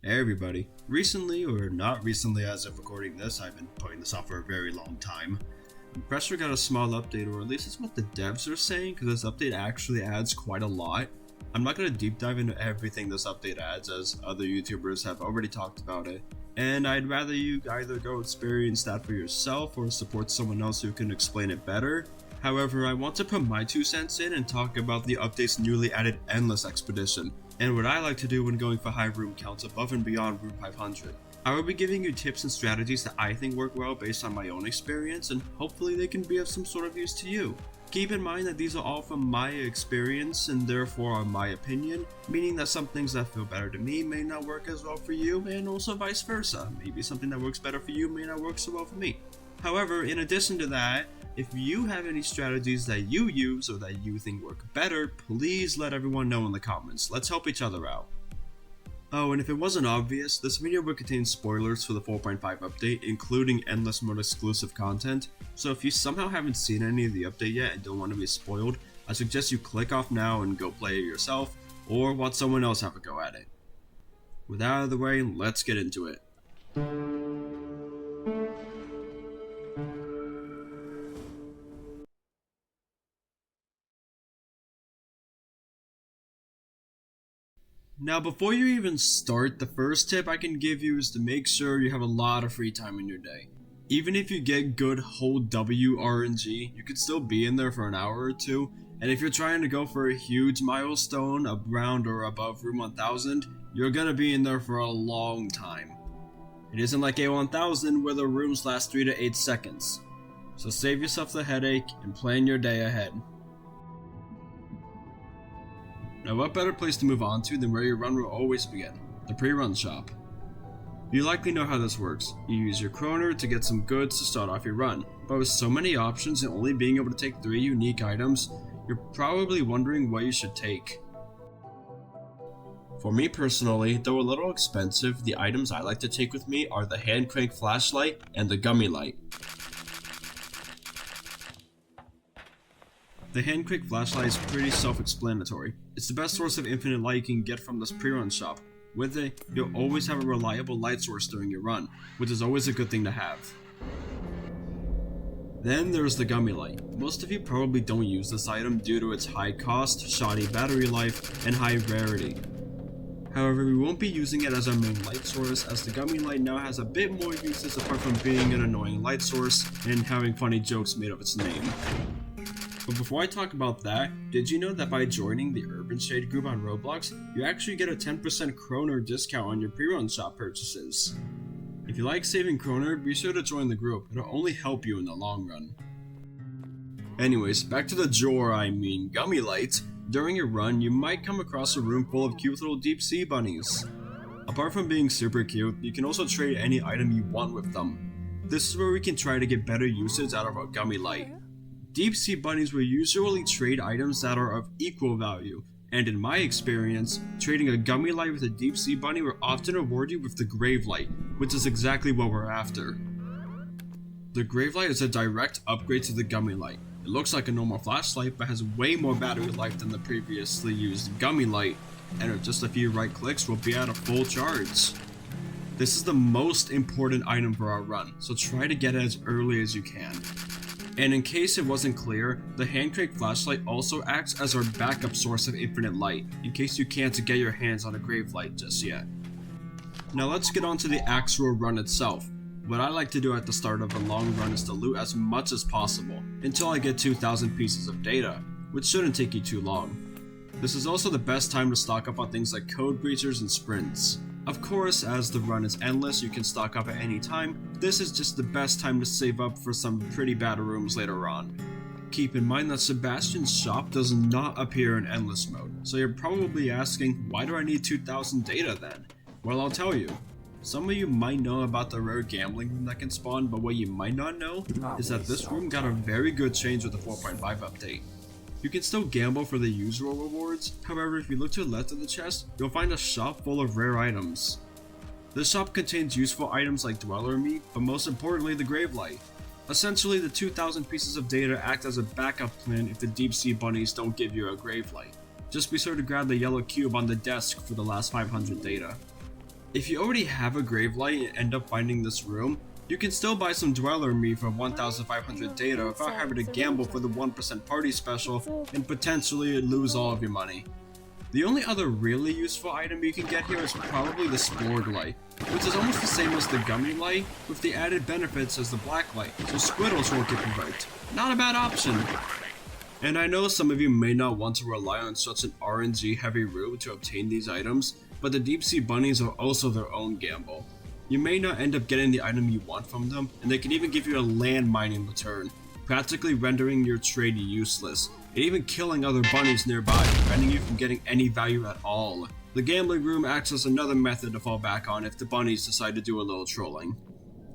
Hey everybody. Recently, or not recently as of recording this, I've been putting this off for a very long time. Pressure got a small update, or at least it's what the devs are saying, because this update actually adds quite a lot. I'm not going to deep dive into everything this update adds, as other YouTubers have already talked about it, and I'd rather you either go experience that for yourself or support someone else who can explain it better. However, I want to put my 2 cents in and talk about the update's newly added Endless Expedition, and what I like to do when going for high room counts above and beyond room 500. I will be giving you tips and strategies that I think work well based on my own experience, and hopefully they can be of some sort of use to you. Keep in mind that these are all from my experience and therefore are my opinion, meaning that some things that feel better to me may not work as well for you, and also vice versa. Maybe something that works better for you may not work so well for me. However, in addition to that, if you have any strategies that you use or that you think work better, please let everyone know in the comments. Let's help each other out. Oh, and if it wasn't obvious, this video will contain spoilers for the 4.5 update, including endless mode exclusive content, so if you somehow haven't seen any of the update yet and don't want to be spoiled, I suggest you click off now and go play it yourself, or watch someone else have a go at it. With that out of the way, let's get into it. Now, before you even start, the first tip I can give you is to make sure you have a lot of free time in your day. Even if you get good whole W RNG, you could still be in there for an hour or two, and if you're trying to go for a huge milestone around or above room 1000, you're gonna be in there for a long time. It isn't like A1000 where the rooms last 3 to 8 seconds. So save yourself the headache and plan your day ahead. Now, what better place to move on to than where your run will always begin, the pre-run shop. You likely know how this works. You use your kroner to get some goods to start off your run, but with so many options and only being able to take 3 unique items, you're probably wondering what you should take. For me personally, though a little expensive, the items I like to take with me are the hand crank flashlight and the gummy light. The hand crank flashlight is pretty self-explanatory. It's the best source of infinite light you can get from this pre-run shop. With it, you'll always have a reliable light source during your run, which is always a good thing to have. Then there's the gummy light. Most of you probably don't use this item due to its high cost, shoddy battery life, and high rarity. However, we won't be using it as our main light source, as the gummy light now has a bit more uses apart from being an annoying light source and having funny jokes made of its name. But before I talk about that, did you know that by joining the Urban Shade group on Roblox, you actually get a 10% kroner discount on your pre-run shop purchases? If you like saving kroner, be sure to join the group, it'll only help you in the long run. Anyways, back to the gummy light. During your run, you might come across a room full of cute little deep sea bunnies. Apart from being super cute, you can also trade any item you want with them. This is where we can try to get better usage out of our gummy light. Deep sea bunnies will usually trade items that are of equal value, and in my experience, trading a gummy light with a deep sea bunny will often reward you with the grave light, which is exactly what we're after. The grave light is a direct upgrade to the gummy light. It looks like a normal flashlight but has way more battery life than the previously used gummy light, and with just a few right clicks will be at a full charge. This is the most important item for our run, so try to get it as early as you can. And in case it wasn't clear, the hand crank flashlight also acts as our backup source of infinite light, in case you can't get your hands on a grave light just yet. Now let's get on to the actual run itself. What I like to do at the start of a long run is to loot as much as possible, until I get 2,000 pieces of data, which shouldn't take you too long. This is also the best time to stock up on things like code breachers and sprints. Of course, as the run is endless, you can stock up at any time. This is just the best time to save up for some pretty bad rooms later on. Keep in mind that Sebastian's shop does not appear in endless mode, so you're probably asking, why do I need 2,000 data then? Well, I'll tell you. Some of you might know about the rare gambling room that can spawn, but what you might not know is that this room got a very good change with the 4.5 update. You can still gamble for the usual rewards, however if you look to the left of the chest, you'll find a shop full of rare items. This shop contains useful items like dweller meat, but most importantly the grave light. Essentially, the 2,000 pieces of data act as a backup plan if the deep sea bunnies don't give you a grave light. Just be sure to grab the yellow cube on the desk for the last 500 data. If you already have a grave light and end up finding this room, you can still buy some dweller meat for 1,500 data without having to gamble for the 1% party special and potentially lose all of your money. The only other really useful item you can get here is probably the Sporg light, which is almost the same as the gummy light with the added benefits as the black light, so squiddles won't get provoked. Not a bad option. And I know some of you may not want to rely on such an RNG heavy route to obtain these items, but the deep sea bunnies are also their own gamble. You may not end up getting the item you want from them, and they can even give you a landmine in return, practically rendering your trade useless, and even killing other bunnies nearby, preventing you from getting any value at all. The gambling room acts as another method to fall back on if the bunnies decide to do a little trolling.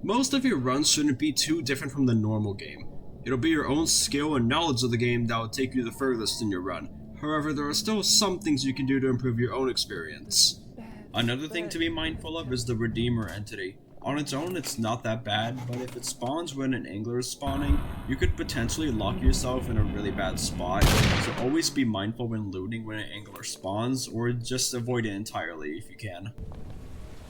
Most of your runs shouldn't be too different from the normal game. It'll be your own skill and knowledge of the game that will take you the furthest in your run. However, there are still some things you can do to improve your own experience. Another thing to be mindful of is the Redeemer entity. On its own, it's not that bad, but if it spawns when an angler is spawning, you could potentially lock yourself in a really bad spot, so always be mindful when looting when an angler spawns, or just avoid it entirely if you can.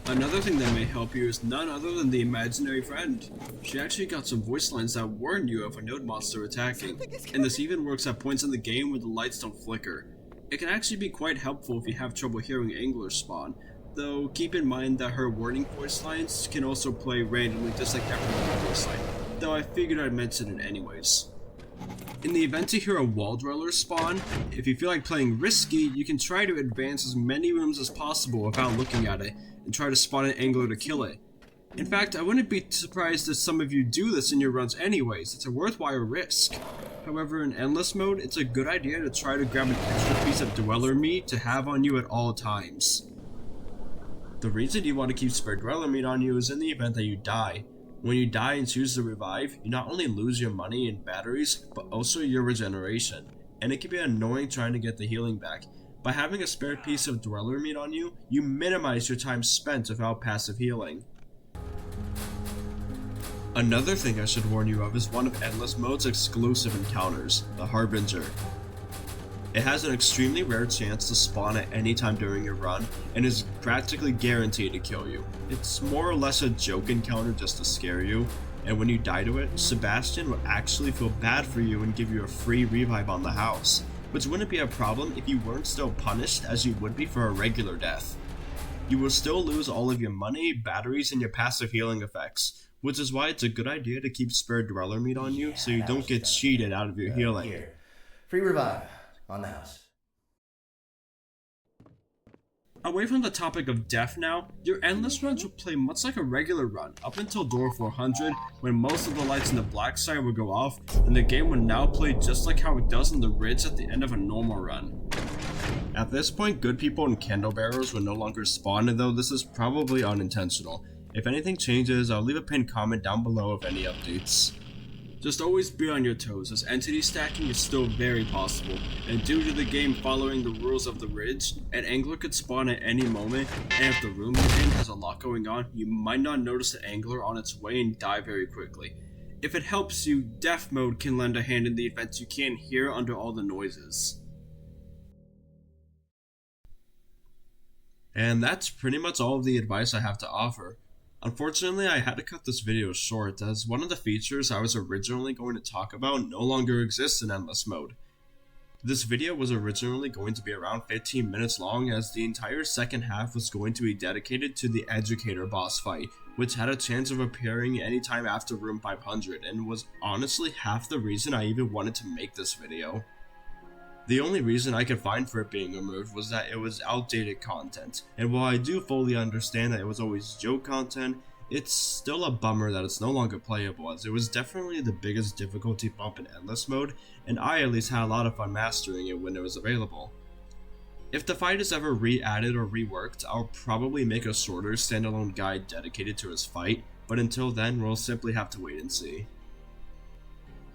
Another thing that may help you is none other than the imaginary friend. She actually got some voice lines that warn you of a node monster attacking, and this even works at points in the game where the lights don't flicker. It can actually be quite helpful if you have trouble hearing anglers spawn, though keep in mind that her warning voice lines can also play randomly just like every other voice line, though I figured I'd mention it anyways. In the event you hear a wall dweller spawn, if you feel like playing risky, you can try to advance as many rooms as possible without looking at it, and try to spawn an angler to kill it. In fact, I wouldn't be surprised if some of you do this in your runs anyways. It's a worthwhile risk. However, in endless mode, it's a good idea to try to grab an extra piece of dweller meat to have on you at all times. The reason you want to keep spare dweller meat on you is in the event that you die. When you die and choose to revive, you not only lose your money and batteries, but also your regeneration, and it can be annoying trying to get the healing back. By having a spare piece of dweller meat on you, you minimize your time spent without passive healing. Another thing I should warn you of is one of Endless Mode's exclusive encounters, the Harbinger. It has an extremely rare chance to spawn at any time during your run, and is practically guaranteed to kill you. It's more or less a joke encounter just to scare you, and when you die to it, Sebastian will actually feel bad for you and give you a free revive on the house, which wouldn't be a problem if you weren't still punished as you would be for a regular death. You will still lose all of your money, batteries, and your passive healing effects, which is why it's a good idea to keep spare dweller meat on you so you don't get cheated out of your healing. Here. Free revive on the house. Away from the topic of death now, your endless runs will play much like a regular run up until door 400, when most of the lights in the black side will go off, and the game will now play just like how it does in the ridge at the end of a normal run. At this point, good people and candle bearers will no longer spawn, though this is probably unintentional. If anything changes, I'll leave a pinned comment down below of any updates. Just always be on your toes, as entity stacking is still very possible, and due to the game following the rules of the ridge, an angler could spawn at any moment, and if the room you're in has a lot going on, you might not notice the angler on its way and die very quickly. If it helps you, death mode can lend a hand in the events you can't hear under all the noises. And that's pretty much all of the advice I have to offer. Unfortunately, I had to cut this video short, as one of the features I was originally going to talk about no longer exists in Endless Mode. This video was originally going to be around 15 minutes long, as the entire second half was going to be dedicated to the Educator boss fight, which had a chance of appearing anytime after room 500, and was honestly half the reason I even wanted to make this video. The only reason I could find for it being removed was that it was outdated content, and while I do fully understand that it was always joke content, it's still a bummer that it's no longer playable, as it was definitely the biggest difficulty bump in Endless Mode, and I at least had a lot of fun mastering it when it was available. If the fight is ever re-added or reworked, I'll probably make a shorter standalone guide dedicated to his fight, but until then we'll simply have to wait and see.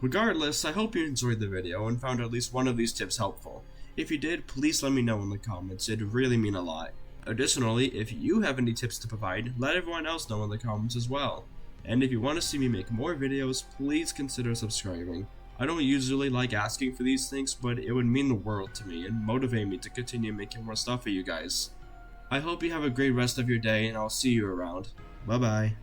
Regardless, I hope you enjoyed the video and found at least one of these tips helpful. If you did, please let me know in the comments, it'd really mean a lot. Additionally, if you have any tips to provide, let everyone else know in the comments as well. And if you want to see me make more videos, please consider subscribing. I don't usually like asking for these things, but it would mean the world to me and motivate me to continue making more stuff for you guys. I hope you have a great rest of your day and I'll see you around. Bye bye.